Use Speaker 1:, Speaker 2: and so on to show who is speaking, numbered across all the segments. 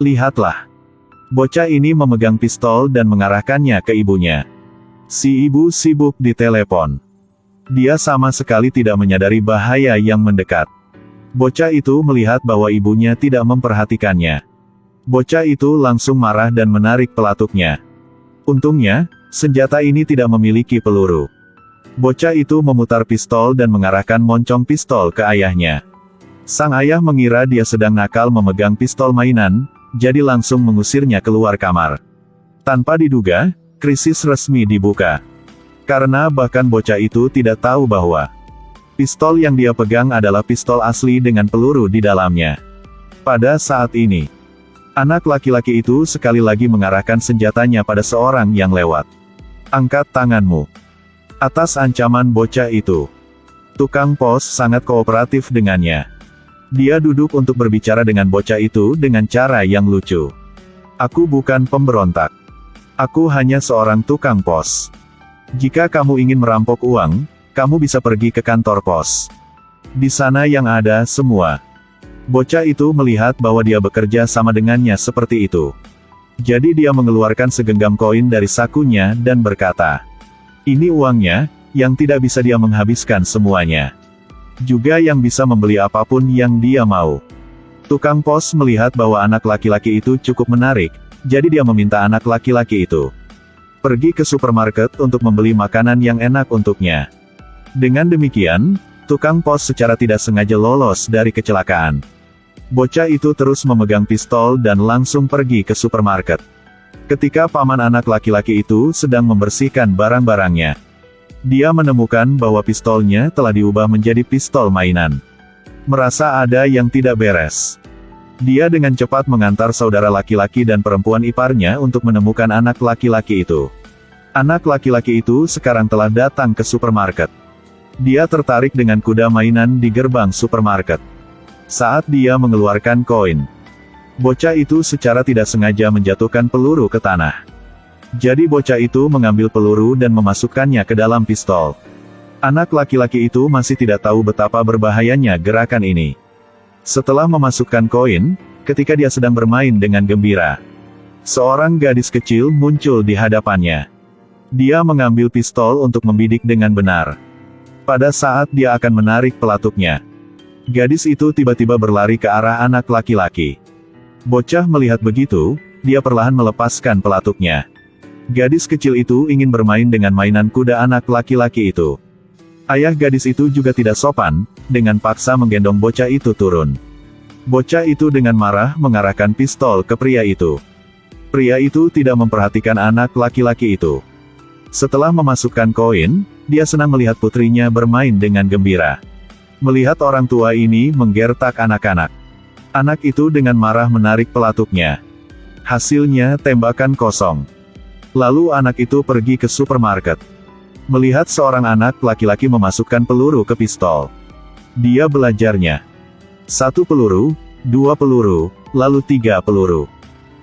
Speaker 1: Lihatlah. Bocah ini memegang pistol dan mengarahkannya ke ibunya. Si ibu sibuk di telepon. Dia sama sekali tidak menyadari bahaya yang mendekat. Bocah itu melihat bahwa ibunya tidak memperhatikannya. Bocah itu langsung marah dan menarik pelatuknya. Untungnya, senjata ini tidak memiliki peluru. Bocah itu memutar pistol dan mengarahkan moncong pistol ke ayahnya. Sang ayah mengira dia sedang nakal memegang pistol mainan, jadi langsung mengusirnya keluar kamar. Tanpa diduga, krisis resmi dibuka. Karena bahkan bocah itu tidak tahu bahwa pistol yang dia pegang adalah pistol asli dengan peluru di dalamnya. Pada saat ini, anak laki-laki itu sekali lagi mengarahkan senjatanya pada seorang yang lewat. Angkat tanganmu. Atas ancaman bocah itu, tukang pos sangat kooperatif dengannya. Dia duduk untuk berbicara dengan bocah itu dengan cara yang lucu. Aku bukan pemberontak. Aku hanya seorang tukang pos. Jika kamu ingin merampok uang, kamu bisa pergi ke kantor pos. Di sana yang ada semua. Bocah itu melihat bahwa dia bekerja sama dengannya seperti itu. Jadi dia mengeluarkan segenggam koin dari sakunya dan berkata, "Ini uangnya, yang tidak bisa dia menghabiskan semuanya. Juga yang bisa membeli apapun yang dia mau." Tukang pos melihat bahwa anak laki-laki itu cukup menarik, jadi dia meminta anak laki-laki itu pergi ke supermarket untuk membeli makanan yang enak untuknya. Dengan demikian, tukang pos secara tidak sengaja lolos dari kecelakaan. Bocah itu terus memegang pistol dan langsung pergi ke supermarket. Ketika paman anak laki-laki itu sedang membersihkan barang-barangnya, dia menemukan bahwa pistolnya telah diubah menjadi pistol mainan. Merasa ada yang tidak beres, dia dengan cepat mengantar saudara laki-laki dan perempuan iparnya untuk menemukan anak laki-laki itu. Anak laki-laki itu sekarang telah datang ke supermarket. Dia tertarik dengan kuda mainan di gerbang supermarket. Saat dia mengeluarkan koin, bocah itu secara tidak sengaja menjatuhkan peluru ke tanah. Jadi bocah itu mengambil peluru dan memasukkannya ke dalam pistol. Anak laki-laki itu masih tidak tahu betapa berbahayanya gerakan ini. Setelah memasukkan koin, ketika dia sedang bermain dengan gembira, seorang gadis kecil muncul di hadapannya. Dia mengambil pistol untuk membidik dengan benar. Pada saat dia akan menarik pelatuknya, gadis itu tiba-tiba berlari ke arah anak laki-laki. Bocah melihat begitu, dia perlahan melepaskan pelatuknya. Gadis kecil itu ingin bermain dengan mainan kuda anak laki-laki itu. Ayah gadis itu juga tidak sopan, dengan paksa menggendong bocah itu turun. Bocah itu dengan marah mengarahkan pistol ke pria itu. Pria itu tidak memperhatikan anak laki-laki itu. Setelah memasukkan koin, dia senang melihat putrinya bermain dengan gembira. Melihat orang tua ini menggertak anak-anak. Anak itu dengan marah menarik pelatuknya. Hasilnya tembakan kosong. Lalu anak itu pergi ke supermarket. Melihat seorang anak laki-laki memasukkan peluru ke pistol. Dia belajarnya. 1 peluru, 2 peluru, lalu 3 peluru.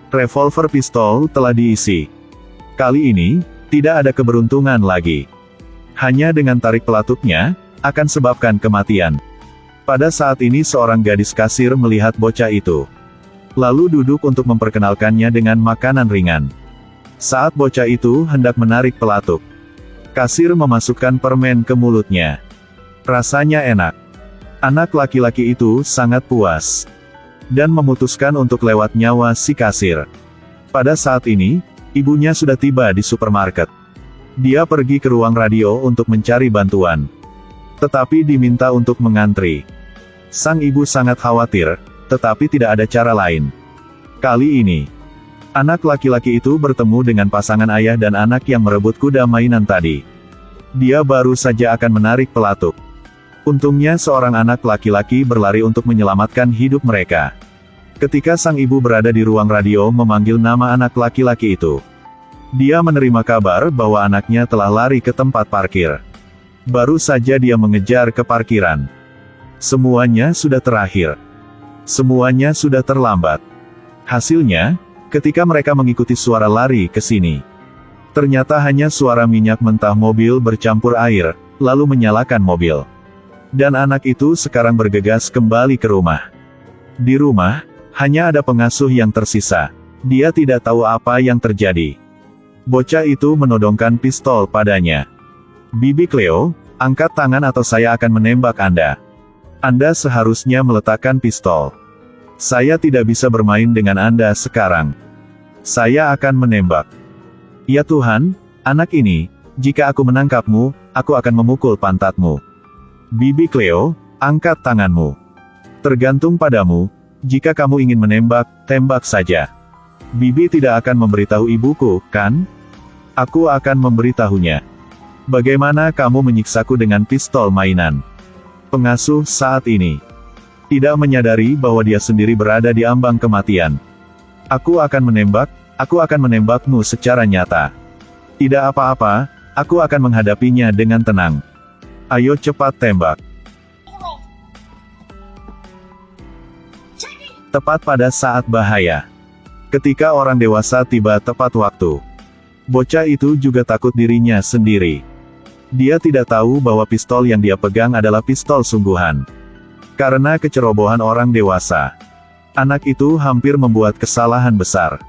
Speaker 1: Revolver pistol telah diisi. Kali ini, tidak ada keberuntungan lagi. Hanya dengan tarik pelatuknya, akan sebabkan kematian. Pada saat ini seorang gadis kasir melihat bocah itu. Lalu duduk untuk memperkenalkannya dengan makanan ringan. Saat bocah itu hendak menarik pelatuk, kasir memasukkan permen ke mulutnya. Rasanya enak. Anak laki-laki itu sangat puas. Dan memutuskan untuk lewat nyawa si kasir. Pada saat ini, ibunya sudah tiba di supermarket. Dia pergi ke ruang radio untuk mencari bantuan. Tetapi diminta untuk mengantri. Sang ibu sangat khawatir, tetapi tidak ada cara lain. Kali ini, anak laki-laki itu bertemu dengan pasangan ayah dan anak yang merebut kuda mainan tadi. Dia baru saja akan menarik pelatuk. Untungnya seorang anak laki-laki berlari untuk menyelamatkan hidup mereka. Ketika sang ibu berada di ruang radio memanggil nama anak laki-laki itu, dia menerima kabar bahwa anaknya telah lari ke tempat parkir. Baru saja dia mengejar ke parkiran. Semuanya sudah terakhir. Semuanya sudah terlambat. Hasilnya, ketika mereka mengikuti suara lari ke sini, ternyata hanya suara minyak mentah mobil bercampur air, lalu menyalakan mobil. Dan anak itu sekarang bergegas kembali ke rumah. Di rumah, Hanya ada pengasuh yang tersisa. Dia tidak tahu apa yang terjadi. Bocah itu menodongkan pistol padanya. Bibi Cleo, angkat tangan atau saya akan menembak Anda. Anda seharusnya meletakkan pistol. Saya tidak bisa bermain dengan Anda sekarang. Saya akan menembak. Ya Tuhan, anak ini, jika aku menangkapmu, aku akan memukul pantatmu. Bibi Cleo, angkat tanganmu. Tergantung padamu, jika kamu ingin menembak, tembak saja. Bibi tidak akan memberitahu ibuku, kan? Aku akan memberitahunya. Bagaimana kamu menyiksaku dengan pistol mainan? Pengasuh saat ini tidak menyadari bahwa dia sendiri berada di ambang kematian. Aku akan menembakmu secara nyata. Tidak apa-apa, aku akan menghadapinya dengan tenang. Ayo cepat tembak. Tepat pada saat bahaya. Ketika orang dewasa tiba tepat waktu. Bocah itu juga takut dirinya sendiri. Dia tidak tahu bahwa pistol yang dia pegang adalah pistol sungguhan. Karena kecerobohan orang dewasa, anak itu hampir membuat kesalahan besar.